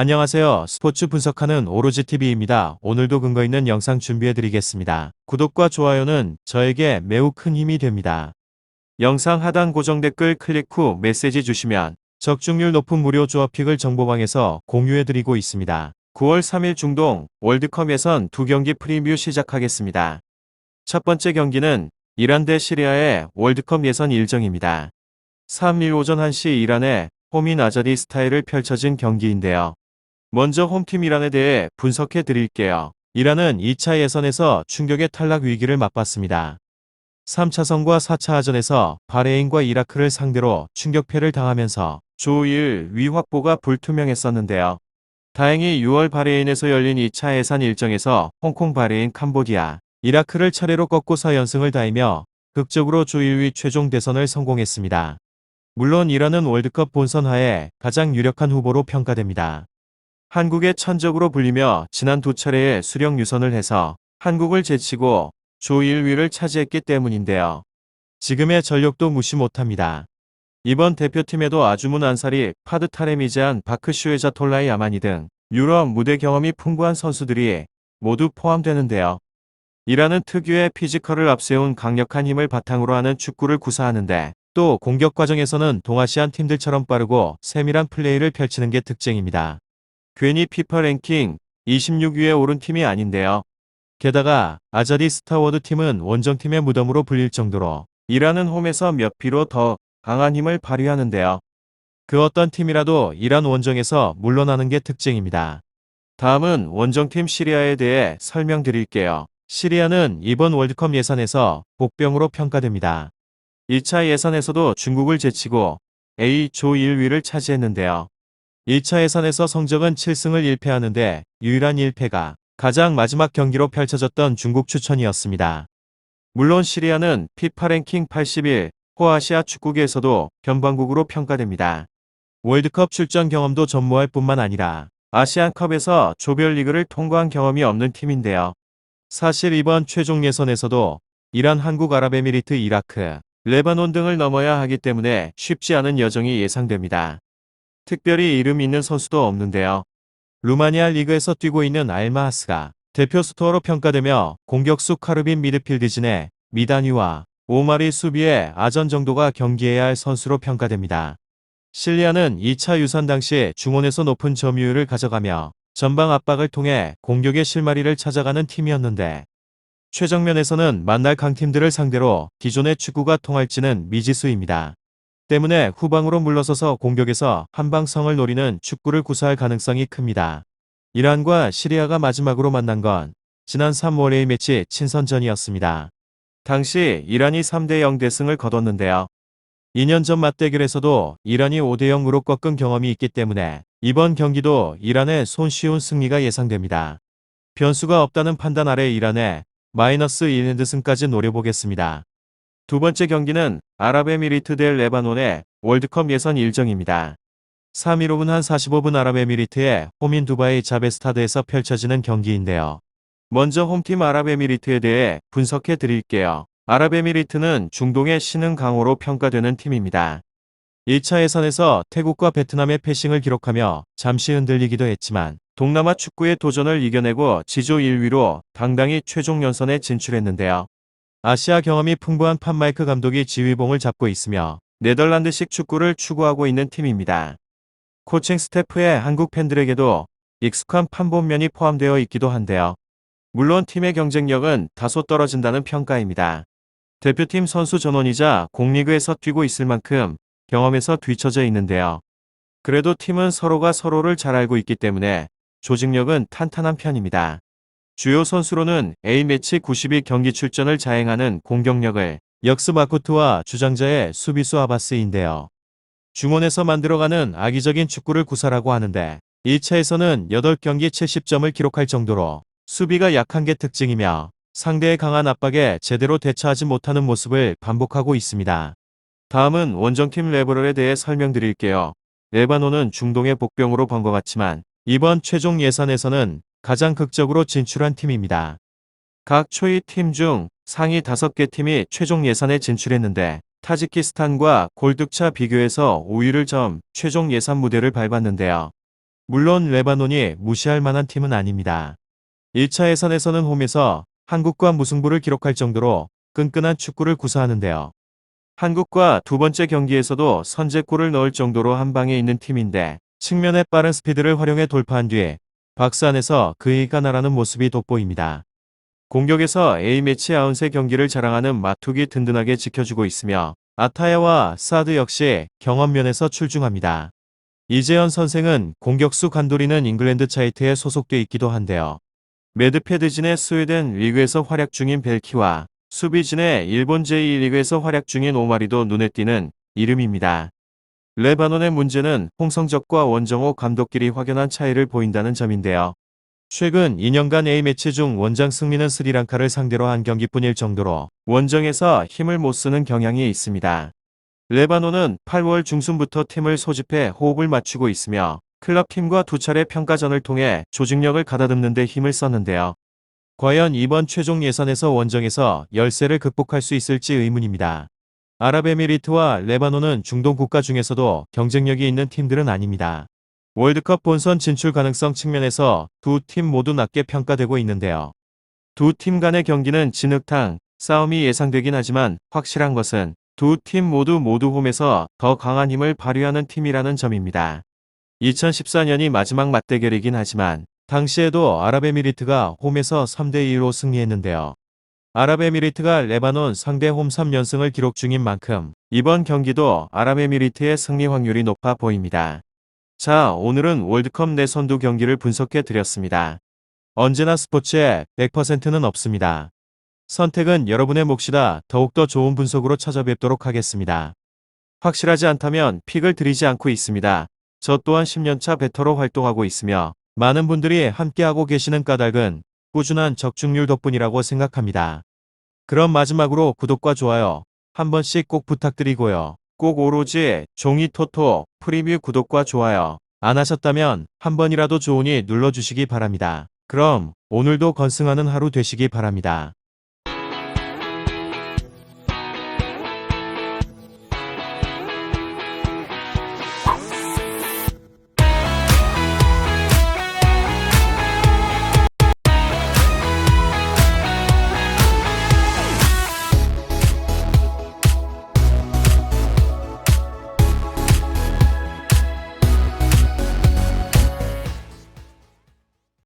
안녕하세요. 스포츠 분석하는 오로지TV입니다. 오늘도 근거 있는 영상 준비해드리겠습니다. 구독과 좋아요는 저에게 매우 큰 힘이 됩니다. 영상 하단 고정 댓글 클릭 후 메시지 주시면 적중률 높은 무료 조합픽을 정보방에서 공유해드리고 있습니다. 9월 3일 중동 월드컵 예선 2경기 프리뷰 시작하겠습니다. 첫 번째 경기는 이란 대 시리아의 월드컵 예선 일정입니다. 3일 오전 1시 이란의 홈인 아자디 스타일을 펼쳐진 경기인데요. 먼저 홈팀 이란에 대해 분석해 드릴게요. 이란은 2차 예선에서 충격의 탈락 위기를 맛봤습니다. 3차선과 4차전에서 바레인과 이라크를 상대로 충격패를 당하면서 조 1위 확보가 불투명했었는데요. 다행히 6월 바레인에서 열린 2차 예선 일정에서 홍콩, 바레인, 캄보디아, 이라크를 차례로 꺾고 4연승을 다이며 극적으로 조 1위 최종 대선을 성공했습니다. 물론 이란은 월드컵 본선 하에 가장 유력한 후보로 평가됩니다. 한국의 천적으로 불리며 지난 두 차례의 수령 유선을 해서 한국을 제치고 조 1위를 차지했기 때문인데요. 지금의 전력도 무시 못합니다. 이번 대표팀에도 아주문 안사리, 파드 타레미잔, 바크 슈에자 톨라이 아마니 등 유럽 무대 경험이 풍부한 선수들이 모두 포함되는데요. 이란은 특유의 피지컬을 앞세운 강력한 힘을 바탕으로 하는 축구를 구사하는데 또 공격 과정에서는 동아시안 팀들처럼 빠르고 세밀한 플레이를 펼치는 게 특징입니다. 괜히 피파 랭킹 26위에 오른 팀이 아닌데요. 게다가 아자디 스타워드 팀은 원정팀의 무덤으로 불릴 정도로 이란은 홈에서 몇 피로 더 강한 힘을 발휘하는데요. 그 어떤 팀이라도 이란 원정에서 물러나는 게 특징입니다. 다음은 원정팀 시리아에 대해 설명드릴게요. 시리아는 이번 월드컵 예선에서 복병으로 평가됩니다. 1차 예선에서도 중국을 제치고 A조 1위를 차지했는데요. 1차 예선에서 성적은 7승을 1패하는데 유일한 1패가 가장 마지막 경기로 펼쳐졌던 중국 추천이었습니다. 물론 시리아는 피파 랭킹 81, 호아시아 축구계에서도 변방국으로 평가됩니다. 월드컵 출전 경험도 전무할 뿐만 아니라 아시안컵에서 조별리그를 통과한 경험이 없는 팀인데요. 사실 이번 최종 예선에서도 이란, 한국, 아랍에미리트, 이라크, 레바논 등을 넘어야 하기 때문에 쉽지 않은 여정이 예상됩니다. 특별히 이름 있는 선수도 없는데요. 루마니아 리그에서 뛰고 있는 알마하스가 대표 스토어로 평가되며 공격수 카르빈 미드필드진의 미다니와 오마리 수비의 아전 정도가 경기해야 할 선수로 평가됩니다. 실리아는 2차 유산 당시 중원에서 높은 점유율을 가져가며 전방 압박을 통해 공격의 실마리를 찾아가는 팀이었는데 최정면에서는 만날 강팀들을 상대로 기존의 축구가 통할지는 미지수입니다. 때문에 후방으로 물러서서 공격에서 한방성을 노리는 축구를 구사할 가능성이 큽니다. 이란과 시리아가 마지막으로 만난 건 지난 3월 A매치 친선전이었습니다. 당시 이란이 3대0 대승을 거뒀는데요. 2년 전 맞대결에서도 이란이 5대0으로 꺾은 경험이 있기 때문에 이번 경기도 이란의 손쉬운 승리가 예상됩니다. 변수가 없다는 판단 아래 이란의 마이너스 1핸드승까지 노려보겠습니다. 두 번째 경기는 아랍에미리트 대 레바논의 월드컵 예선 일정입니다. 3일 오전 1시 45분 아랍에미리트의 홈인 두바이 자베스타드에서 펼쳐지는 경기인데요. 먼저 홈팀 아랍에미리트에 대해 분석해 드릴게요. 아랍에미리트는 중동의 신흥 강호로 평가되는 팀입니다. 1차 예선에서 태국과 베트남의 패싱을 기록하며 잠시 흔들리기도 했지만 동남아 축구의 도전을 이겨내고 지조 1위로 당당히 최종 연선에 진출했는데요. 아시아 경험이 풍부한 판마이크 감독이 지휘봉을 잡고 있으며 네덜란드식 축구를 추구하고 있는 팀입니다. 코칭 스태프의 한국 팬들에게도 익숙한 판본면이 포함되어 있기도 한데요. 물론 팀의 경쟁력은 다소 떨어진다는 평가입니다. 대표팀 선수 전원이자 공리그에서 뛰고 있을 만큼 경험에서 뒤처져 있는데요. 그래도 팀은 서로가 서로를 잘 알고 있기 때문에 조직력은 탄탄한 편입니다. 주요 선수로는 A매치 92 경기 출전을 자행하는 공격력을 역습 아쿠트와 주장자의 수비수 아바스인데요. 중원에서 만들어가는 악의적인 축구를 구사라고 하는데 1차에서는 8경기 70점을 기록할 정도로 수비가 약한 게 특징이며 상대의 강한 압박에 제대로 대처하지 못하는 모습을 반복하고 있습니다. 다음은 원정팀 레버럴에 대해 설명드릴게요. 레바논은 중동의 복병으로 본 것 같지만 이번 최종 예선에서는 가장 극적으로 진출한 팀입니다. 각 초위 팀 중 상위 5개 팀이 최종 예선에 진출했는데 타지키스탄과 골득차 비교해서 5위를 점 최종 예선 무대를 밟았는데요. 물론 레바논이 무시할 만한 팀은 아닙니다. 1차 예선에서는 홈에서 한국과 무승부를 기록할 정도로 끈끈한 축구를 구사하는데요. 한국과 두 번째 경기에서도 선제골을 넣을 정도로 한 방에 있는 팀인데 측면의 빠른 스피드를 활용해 돌파한 뒤에 박스 안에서 그이가 날아는 모습이 돋보입니다. 공격에서 A매치 93경기를 자랑하는 마툭이 든든하게 지켜주고 있으며 아타야와 사드 역시 경험면에서 출중합니다. 이재현 선생은 공격수 간도리는 잉글랜드 차이트에 소속돼 있기도 한데요. 매드패드진의 스웨덴 리그에서 활약 중인 벨키와 수비진의 일본 제2리그에서 활약 중인 오마리도 눈에 띄는 이름입니다. 레바논의 문제는 홍성적과 원정호 감독끼리 확연한 차이를 보인다는 점인데요. 최근 2년간 A매치 중 원정 승리는 스리랑카를 상대로 한 경기뿐일 정도로 원정에서 힘을 못 쓰는 경향이 있습니다. 레바논은 8월 중순부터 팀을 소집해 호흡을 맞추고 있으며 클럽팀과 두 차례 평가전을 통해 조직력을 가다듬는 데 힘을 썼는데요. 과연 이번 최종 예선에서 원정에서 열세를 극복할 수 있을지 의문입니다. 아랍에미리트와 레바논은 중동 국가 중에서도 경쟁력이 있는 팀들은 아닙니다. 월드컵 본선 진출 가능성 측면에서 두 팀 모두 낮게 평가되고 있는데요. 두 팀 간의 경기는 진흙탕 싸움이 예상되긴 하지만 확실한 것은 두 팀 모두 홈에서 더 강한 힘을 발휘하는 팀이라는 점입니다. 2014년이 마지막 맞대결이긴 하지만 당시에도 아랍에미리트가 홈에서 3대2로 승리했는데요. 아랍에미리트가 레바논 상대 홈 3연승을 기록 중인 만큼 이번 경기도 아랍에미리트의 승리 확률이 높아 보입니다. 자, 오늘은 월드컵 내 선두 경기를 분석해 드렸습니다. 언제나 스포츠에 100%는 없습니다. 선택은 여러분의 몫이다. 더욱더 좋은 분석으로 찾아뵙도록 하겠습니다. 확실하지 않다면 픽을 드리지 않고 있습니다. 저 또한 10년차 베터로 활동하고 있으며 많은 분들이 함께하고 계시는 까닭은 꾸준한 적중률 덕분이라고 생각합니다. 그럼 마지막으로 구독과 좋아요 한 번씩 꼭 부탁드리고요. 꼭 오로지 종이 토토 프리뷰 구독과 좋아요 안 하셨다면 한 번이라도 좋으니 눌러주시기 바랍니다. 그럼 오늘도 건승하는 하루 되시기 바랍니다.